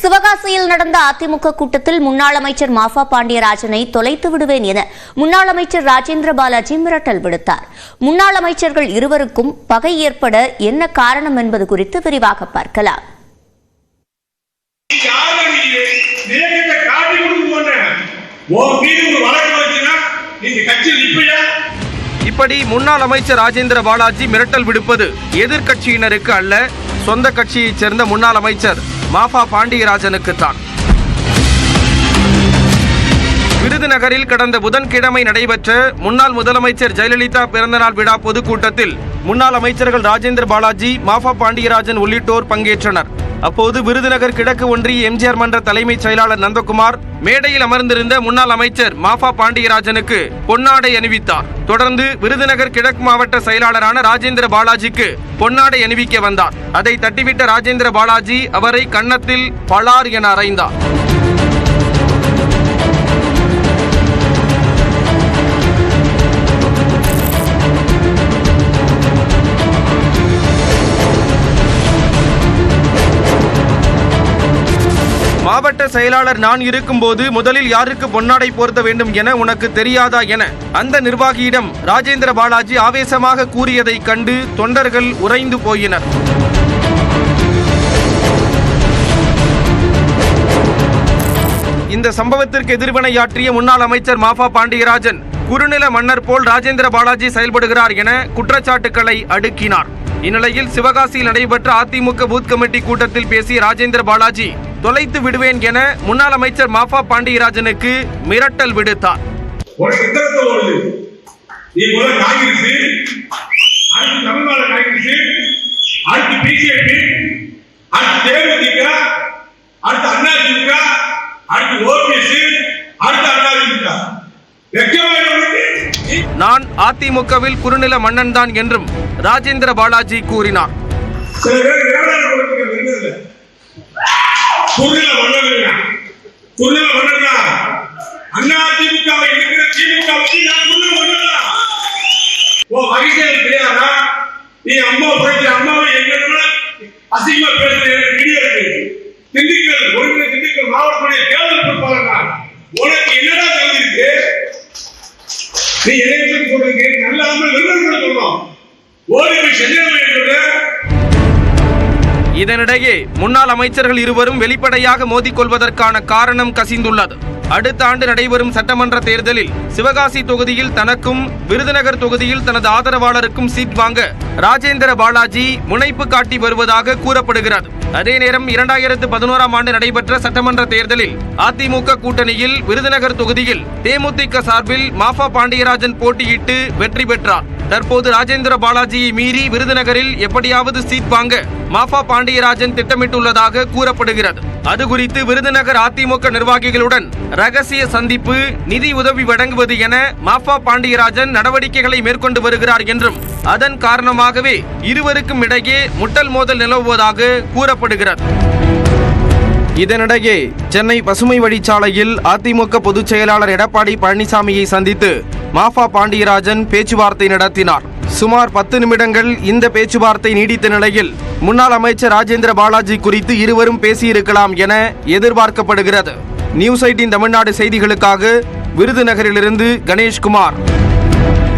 சிவகாசியில் நடந்த அதிமுக கூட்டத்தில் முன்னாள் அமைச்சர் மாஃபா பாண்டியராஜனை தொலைத்து விடுவேன் என முன்னாள் அமைச்சர் ராஜேந்திர பாலாஜி மிரட்டல் விடுத்தார். முன்னாள் அமைச்சர்கள் இருவருக்கும் பகை ஏற்பட என்ன காரணம் என்பது குறித்து விரிவாக பார்க்கலாம். இப்படி முன்னாள் அமைச்சர் ராஜேந்திர பாலாஜி மிரட்டல் விடுப்பது எதிர்க்கட்சியினருக்கு அல்ல, சொந்த கட்சியைச் சேர்ந்த முன்னாள் அமைச்சர் மாஃபா பாண்டியராஜனுக்குத்தான். விருதுநகரில் கடந்த புதன்கிழமை நடைபெற்ற முன்னாள் முதலமைச்சர் ஜெயலலிதா பிறந்தநாள் விழா பொதுக்கூட்டத்தில் முன்னாள் அமைச்சர்கள் ராஜேந்திர பாலாஜி, மாஃபா பாண்டியராஜன் உள்ளிட்டோர் பங்கேற்றனர். அப்போது விருதுநகர் கிழக்கு ஒன்றிய எம்ஜிஆர் மன்ற தலைமைச் செயலாளர் நந்தகுமார் மேடையில் அமர்ந்திருந்த முன்னாள் அமைச்சர் மாஃபா பாண்டியராஜனுக்கு பொன்னாடை அணிவித்தார். தொடர்ந்து விருதுநகர் கிழக்கு மாவட்ட செயலாளரான ராஜேந்திர பாலாஜிக்கு பொன்னாடை அணிவிக்க வந்தார். அதை தட்டிவிட்ட ராஜேந்திர பாலாஜி அவரை கன்னத்தில் பளார் என அறைந்தார். மாவட்ட செயலாளர் நான் இருக்கும்போது முதலில் யாருக்கு பொன்னாடை போர்த்த வேண்டும் என உனக்கு தெரியாதா என அந்த நிர்வாகியிடம் ராஜேந்திர பாலாஜி ஆவேசமாக கூறியதை கண்டு தொண்டர்கள் உறைந்து போயினர். இந்த சம்பவத்திற்கு எதிர்வினையாற்றிய முன்னாள் அமைச்சர் மாஃபா பாண்டியராஜன் குறுநில மன்னர் போல் ராஜேந்திர பாலாஜி செயல்படுகிறார் என குற்றச்சாட்டுக்களை அடுக்கினார். இந்நிலையில் சிவகாசியில் நடைபெற்ற அதிமுக பூத் கமிட்டி கூட்டத்தில் பேசிய ராஜேந்திர பாலாஜி தொலைத்து விடுவேன் என முன்னாள் அமைச்சர் மாஃபா பாண்டியராஜனுக்கு மிரட்டல் விடுத்தார். நான் அதிமுகவில் குறுநில மன்னன் தான் என்றும் ராஜேந்திர பாலாஜி கூறினார். இதனிடையே முன்னாள் அமைச்சர்கள் இருவரும் வெளிப்படையாக மோதிக்கொள்வதற்கான காரணம் கசிந்துள்ளது. அடுத்த ஆண்டு நடைபெறும் சட்டமன்ற தேர்தலில் சிவகாசி தொகுதியில் தனக்கும் விருதுநகர் தொகுதியில் தனது ஆதரவாளருக்கும் சீட் வாங்க ராஜேந்திர பாலாஜி முனைப்பு காட்டி வருவதாக கூறப்படுகிறது. அதே நேரம் 2011ஆம் ஆண்டு நடைபெற்ற சட்டமன்ற தேர்தலில் அதிமுக கூட்டணியில் விருதுநகர் தொகுதியில் தேமுதிக சார்பில் மாஃபா பாண்டியராஜன் போட்டியிட்டு வெற்றி பெற்றார். தற்போது ராஜேந்திர பாலாஜியை மீறி விருதுநகரில் எப்படியாவது சீட் வாங்க மாஃபா பாண்டியராஜன் திட்டமிட்டுள்ளதாக கூறப்படுகிறது. அது குறித்து விருதுநகர் அதிமுக நிர்வாகிகளுடன் ரகசிய சந்திப்பு, நிதி உதவி வழங்குவது என மாஃபா பாண்டியராஜன் நடவடிக்கைகளை மேற்கொண்டு வருகிறார் என்றும் அதன் காரணமாகவே இருவருக்கும் இடையே முட்டல் மோதல் நிலவுவதாக கூறப்படுகிறது. இதனிடையே சென்னை பசுமை வழிச்சாலையில் அதிமுக பொதுச் செயலாளர் எடப்பாடி பழனிசாமியை சந்தித்து மாஃபா பாண்டியராஜன் பேச்சுவார்த்தை நடத்தினார். சுமார் 10 நிமிடங்கள் இந்த பேச்சுவார்த்தை நீடித்த நிலையில் முன்னாள் அமைச்சர் ராஜேந்திர பாலாஜி குறித்து இருவரும் பேசியிருக்கலாம் என எதிர்பார்க்கப்படுகிறது. நியூஸ் 18 தமிழ்நாடு செய்திகளுக்காக விருதுநகரிலிருந்து கணேஷ்குமார்.